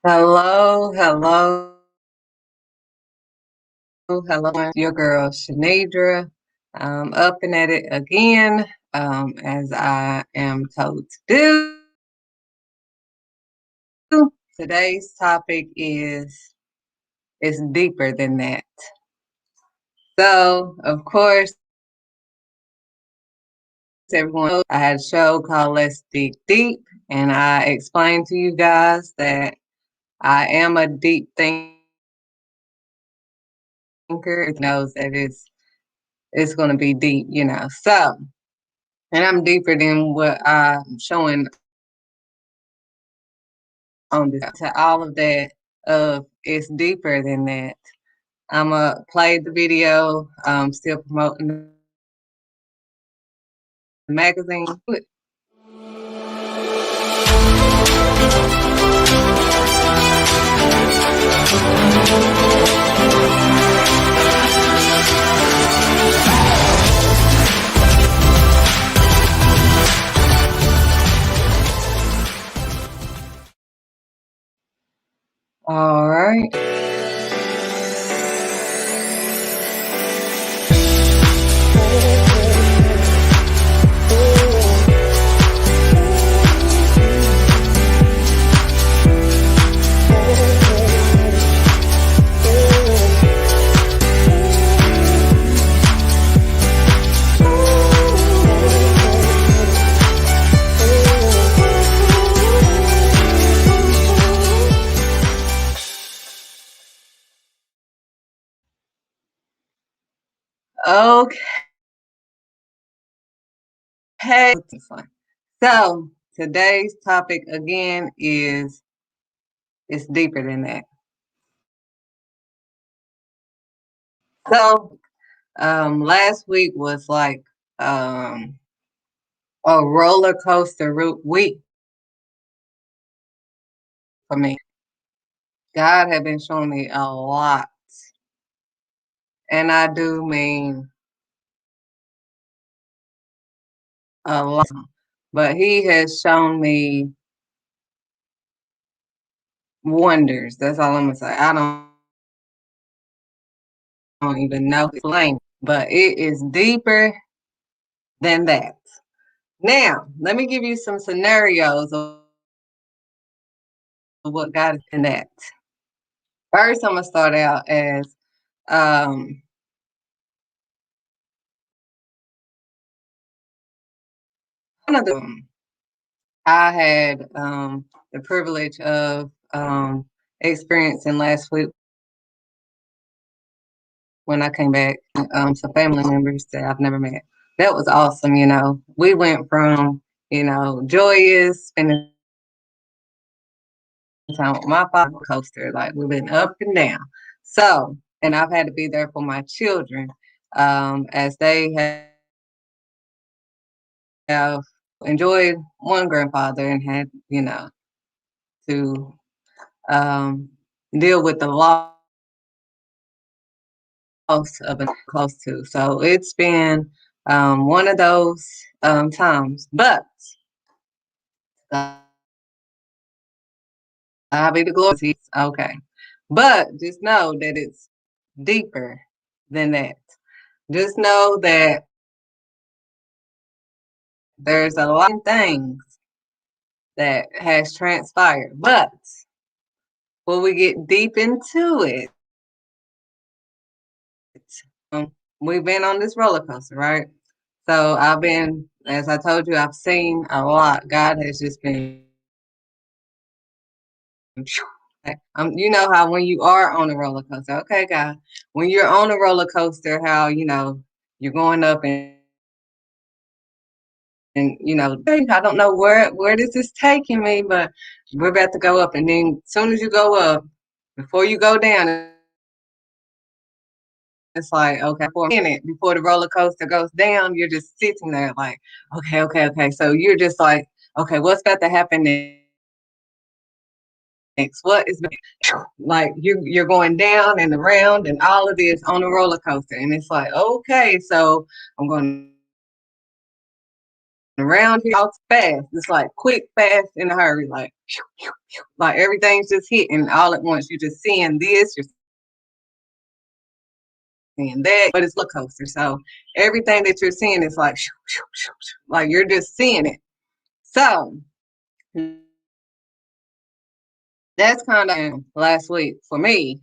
Hello, hello, hello. Your girl Shanidra. Up and at it again, as I am told to do. Today's topic is deeper than that. So, of course, everyone knows I had a show called Let's Dig Deep, and I explained to you guys that I am a deep thinker. It knows that it's going to be deep, So, and I'm deeper than what I'm showing on this. To all of that, it's deeper than that. I'm going to play the video, still promoting the magazine. All right. Okay. So today's topic again is it's deeper than that. So last week was like a roller coaster week for me. God had been showing me a lot, and I do mean a lot. But He has shown me wonders. That's all I'm gonna say. I don't even know the language, but it is deeper than that. Now, let me give you some scenarios of what God is in that. First, I'm gonna start out as um, one of them. I had the privilege of experiencing last week when I came back, some family members that I've never met. That was awesome. We went from, joyous, spending time with my father coaster, like we've been up and down. So, and I've had to be there for my children, as they have enjoyed one grandfather and had, to deal with the loss of a close to. So it's been one of those times. But I'll be the glory. Okay. But just know that it's deeper than that. Just know that there's a lot of things that has transpired. But when we get deep into it, we've been on this roller coaster, right? So as I told you, I've seen a lot. God has just been, you know how when you are on a roller coaster, okay, God, when you're on a roller coaster, how, you're going up and I don't know where this is taking me, but we're about to go up. And then as soon as you go up, before you go down, it's like, okay, for a minute before the roller coaster goes down, you're just sitting there like, okay, okay, okay. So you're just like, okay, what's about to happen next? What is like you're going down and around and all of this on a roller coaster. And it's like, okay, so I'm going around here all fast. It's like quick, fast, in a hurry. Like everything's just hitting all at once. You're just seeing this, you're seeing that, but it's a coaster. So everything that you're seeing is like, like you're just seeing it. So that's kind of last week for me.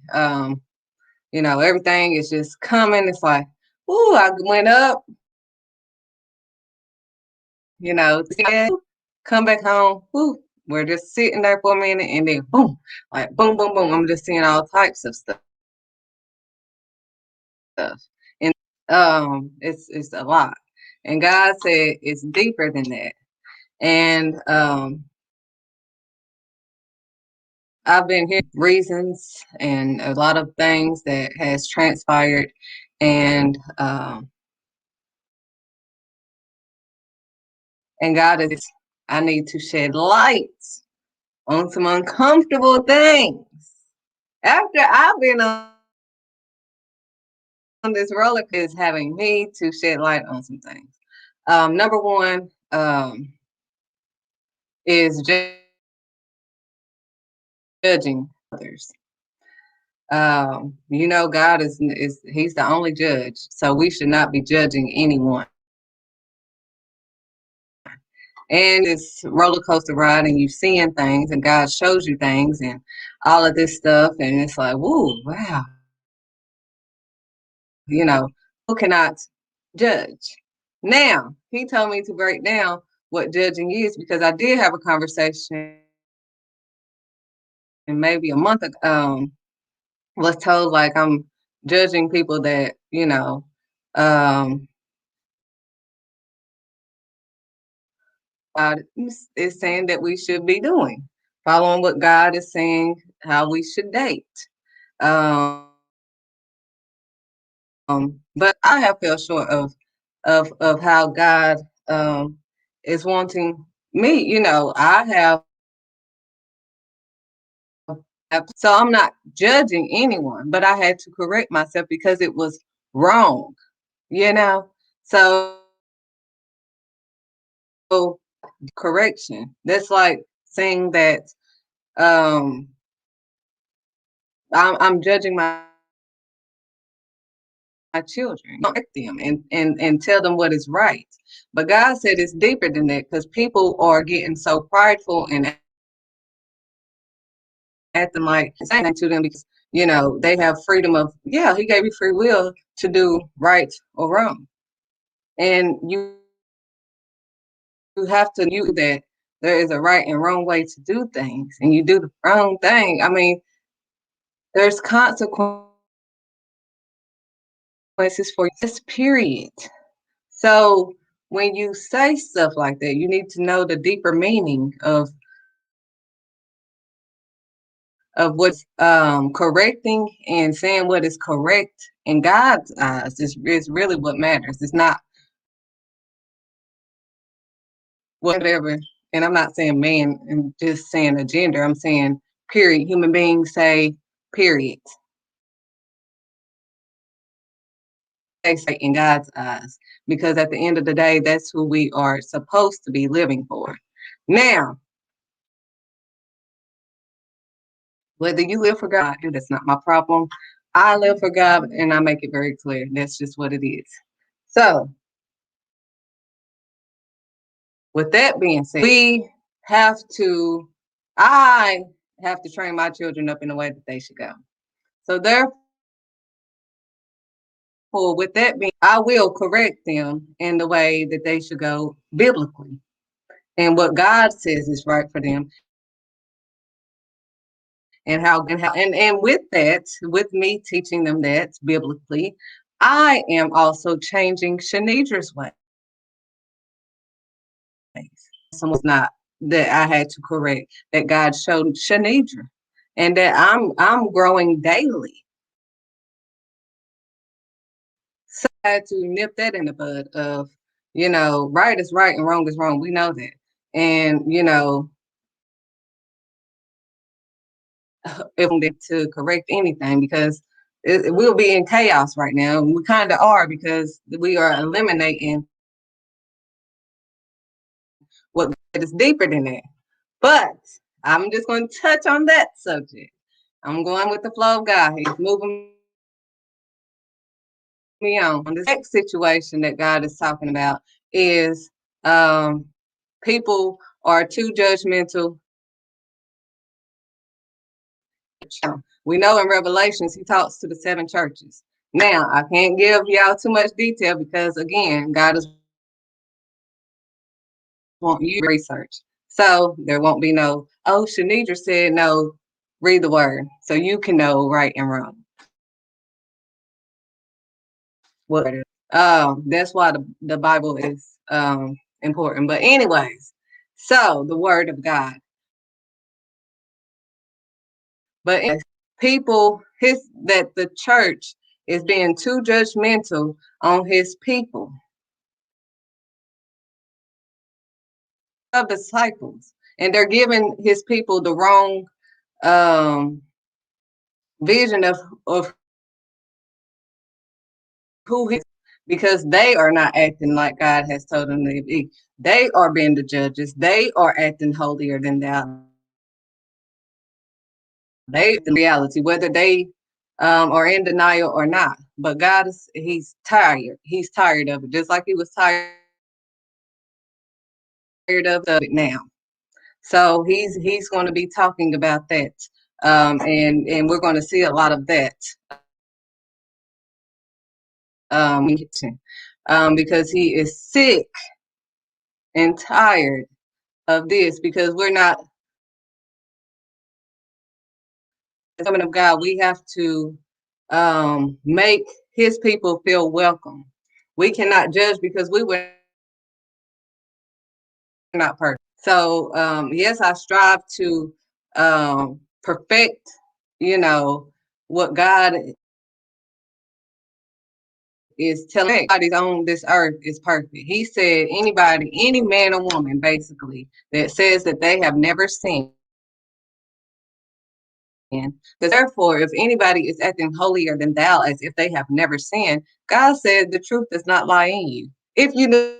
Everything is just coming. It's like, ooh, I went up, come back home, ooh, we're just sitting there for a minute and then boom, like boom, boom, boom. I'm just seeing all types of stuff. And it's a lot. And God said it's deeper than that. And I've been hearing reasons and a lot of things that has transpired, and God is, I need to shed light on some uncomfortable things. After I've been on this roller coaster, is having me to shed light on some things. Number one is judging others. God is He's the only judge, so we should not be judging anyone. And it's roller coaster ride, and you're seeing things, and God shows you things, and all of this stuff, and it's like, whoa, wow, who cannot judge? Now, He told me to break down what judging is because I did have a conversation, and maybe a month ago, was told like I'm judging people that um, God is saying that we should be doing, following what God is saying, how we should date. Um, but I have fell short of how God is wanting me. I so I'm not judging anyone, but I had to correct myself because it was wrong. You know, so correction. That's like saying that um, I'm judging my children, correct them and tell them what is right. But God said it's deeper than that because people are getting so prideful and acting like saying to them because they have freedom of, yeah, He gave you free will to do right or wrong, and you have to you that there is a right and wrong way to do things, and you do the wrong thing. I mean, there's consequences for this period. So when you say stuff like that, you need to know the deeper meaning of what's correcting and saying what is correct in God's eyes is really what matters. It's not whatever. And I'm not saying man and just saying a gender. I'm saying period. Human beings say period. They say in God's eyes, because at the end of the day, that's who we are supposed to be living for. Now, whether you live for God, that's not my problem. I live for God, and I make it very clear. That's just what it is. So, with that being said, I have to train my children up in the way that they should go. So, therefore, with that being, I will correct them in the way that they should go biblically and what God says is right for them. And with that, with me teaching them that biblically, I am also changing Shanidra's ways. Someone's not that I had to correct that God showed Shanidra, and that I'm growing daily. So I had to nip that in the bud of, right is right and wrong is wrong. We know that, and if to correct anything because we'll be in chaos right now. And we kind of are because we are eliminating it's deeper than that. But I'm just going to touch on that subject. I'm going with the flow of God. He's moving me on. The next situation that God is talking about is people are too judgmental. We know in Revelations he talks to the 7 churches. Now, I can't give y'all too much detail because, again, God is want you to research. So there won't be no, oh, Shanidra said no, read the word so you can know right and wrong. What that's why the Bible is important. But anyways, so the word of God. But people that the church is being too judgmental on his people. Of disciples, and they're giving his people the wrong vision of who he is, because they are not acting like God has told them to be. They are being the judges. They are acting holier than thou. They the reality, whether they are in denial or not. But God is he's tired. He's tired of it, just like he was tired of it now. So he's going to be talking about that, and we're going to see a lot of that. Because he is sick and tired of this, because we're not, as women of God, we have to make his people feel welcome. We cannot judge because we were not perfect. So yes, I strive to perfect, what God is telling. Everybody's on this earth is perfect. He said anybody, any man or woman, basically, that says that they have never sinned. Therefore, if anybody is acting holier than thou as if they have never sinned, God said the truth does not lie in you. If you knew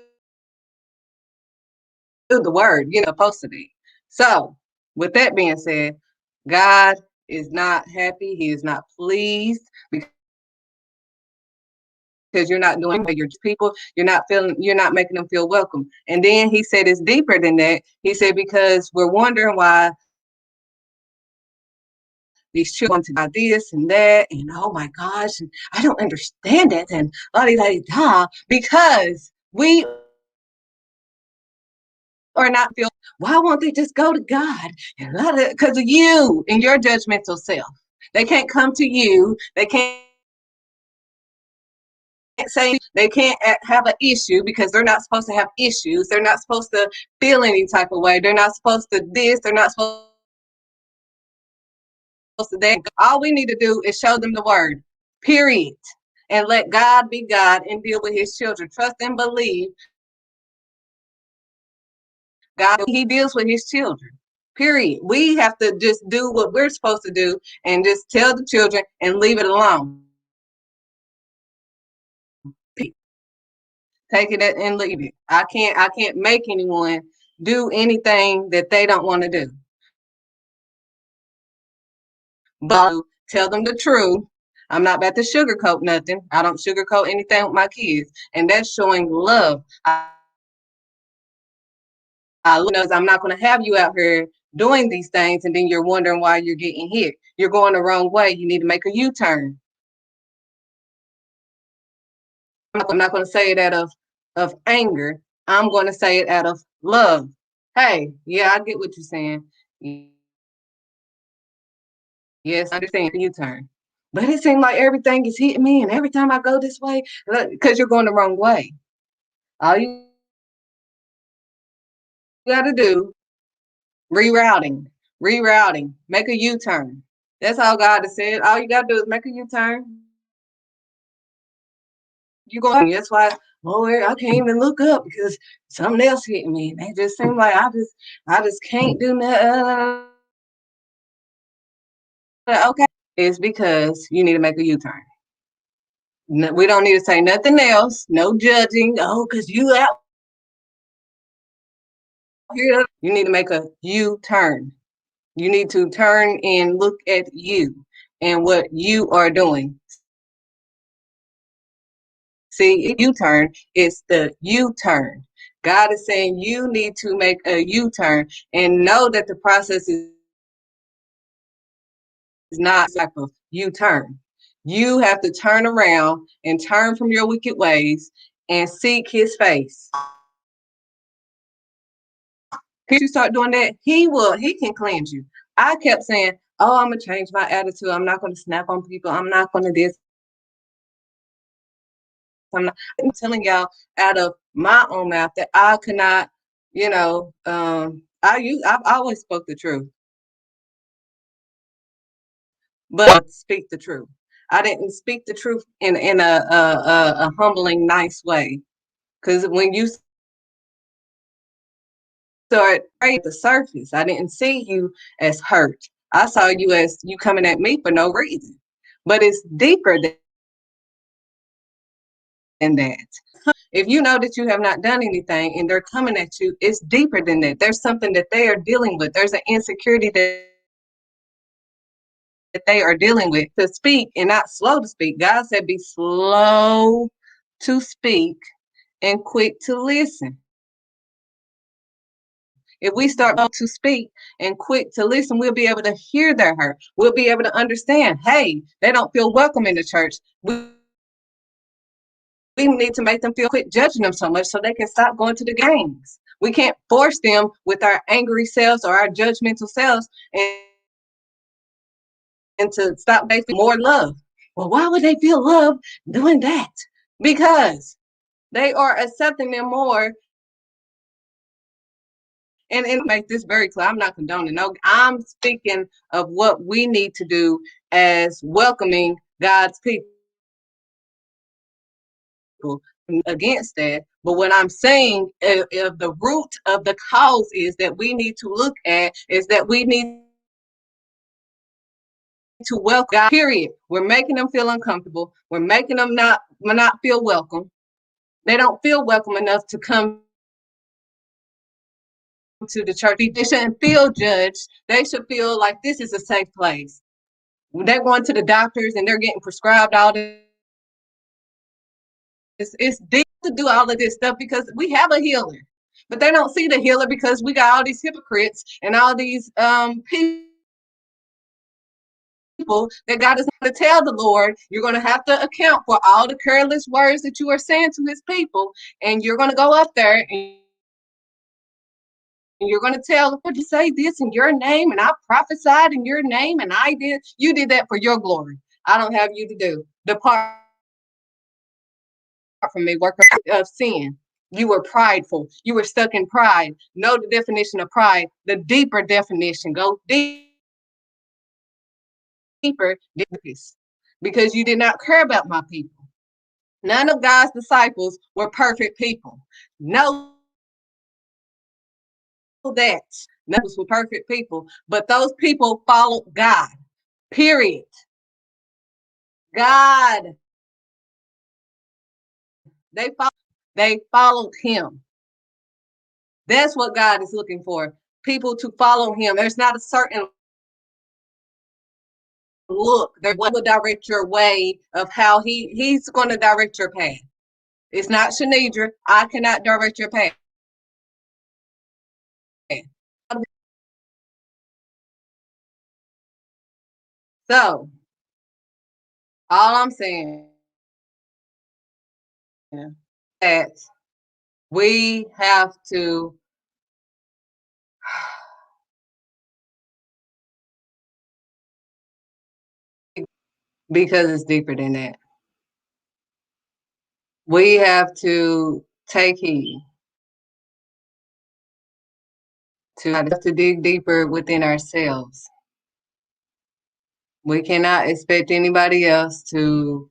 the word, you're supposed to be. So, with that being said, God is not happy. He is not pleased because you're not doing it. Your people, you're not making them feel welcome. And then he said it's deeper than that. He said because we're wondering why these children about this and that, and oh my gosh, and I don't understand it, and la di da, because we are not feel. Why won't they just go to God? Because of you and your judgmental self. They can't come to you. They can't say they can't have an issue because they're not supposed to have issues. They're not supposed to feel any type of way. They're not supposed to this. They're not supposed to that. All we need to do is show them the word, period. And let God be God and deal with his children. Trust and believe God, he deals with his children. Period. We have to just do what we're supposed to do and just tell the children and leave it alone. Take it and leave it. I can't make anyone do anything that they don't want to do. But tell them the truth. I'm not about to sugarcoat nothing. I don't sugarcoat anything with my kids. And that's showing love. I'm not going to have you out here doing these things and then you're wondering why you're getting hit. You're going the wrong way. You need to make a U-turn. I'm not going to say it out of anger. I'm going to say it out of love. Hey, yeah, I get what you're saying. Yes, I understand the U-turn. But it seems like everything is hitting me, and every time I go this way, because you're going the wrong way. All you got to do, rerouting, make a U-turn. That's all God has said. All you got to do is make a U-turn. You go. That's why, Lord, I can't even look up because something else hit me. It just seems like I just can't do nothing. Okay, it's because you need to make a U-turn. No, we don't need to say nothing else. No judging. Oh, because you out You need to make a U-turn. You need to turn and look at you and what you are doing. See, U-turn is the U-turn. God is saying you need to make a U-turn and know that the process is not like a U-turn. You have to turn around and turn from your wicked ways and seek his face. If you start doing that, he can cleanse you. I kept saying, oh, I'm gonna change my attitude. I'm not gonna snap on people. I'm not gonna this. I'm telling y'all out of my own mouth that I could not, I've always spoke the truth, but speak the truth. I didn't speak the truth in a humbling, nice way. Because when you start right at the surface, I didn't see you as hurt. I saw you as you coming at me for no reason. But it's deeper than that. If you know that you have not done anything and they're coming at you, it's deeper than that. There's something that they are dealing with. There's an insecurity that they are dealing with to speak and not slow to speak. God said, be slow to speak and quick to listen. If we start to speak and quick to listen, we'll be able to hear their hurt. We'll be able to understand, hey, they don't feel welcome in the church. We need to make them feel quit judging them so much so they can stop going to the games. We can't force them with our angry selves or our judgmental selves and to stop basing more love. Well, why would they feel love doing that? Because they are accepting them more. And make this very clear, I'm not condoning. No, I'm speaking of what we need to do as welcoming God's people against that. But what I'm saying, if the root of the cause is that we need to look at is that we need to welcome God, period. We're making them feel uncomfortable. We're making them not feel welcome. They don't feel welcome enough to come to the church. They shouldn't feel judged. They should feel like this is a safe place. They're going to the doctors and they're getting prescribed all this. It's deep to do all of this stuff because we have a healer, but they don't see the healer because we got all these hypocrites and all these people that God is going to tell the Lord, you're going to have to account for all the careless words that you are saying to his people, and you're going to go up there and you're going to tell, would you say this in your name? And I prophesied in your name, and you did that for your glory. I don't have you to do. Depart from me, worker of sin. You were prideful. You were stuck in pride. Know the definition of pride, the deeper definition. Go deeper, because you did not care about my people. None of God's disciples were perfect people. Know that. None of us were perfect people, but those people followed God. Period. God. They followed him. That's what God is looking for. People to follow him. There's not a certain look. There will direct your way of how he's going to direct your path. It's not Shanidra. I cannot direct your path. So, all I'm saying is that we have to because it's deeper than that. We have to take heed to dig deeper within ourselves. We cannot expect anybody else to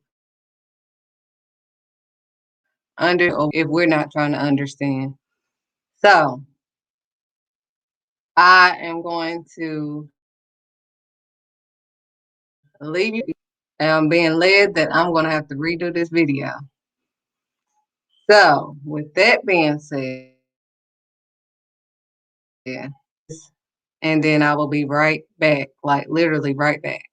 if we're not trying to understand. So I am going to leave you. And I'm being led that I'm going to have to redo this video. So with that being said, Yeah. And then I will be right back, like literally right back.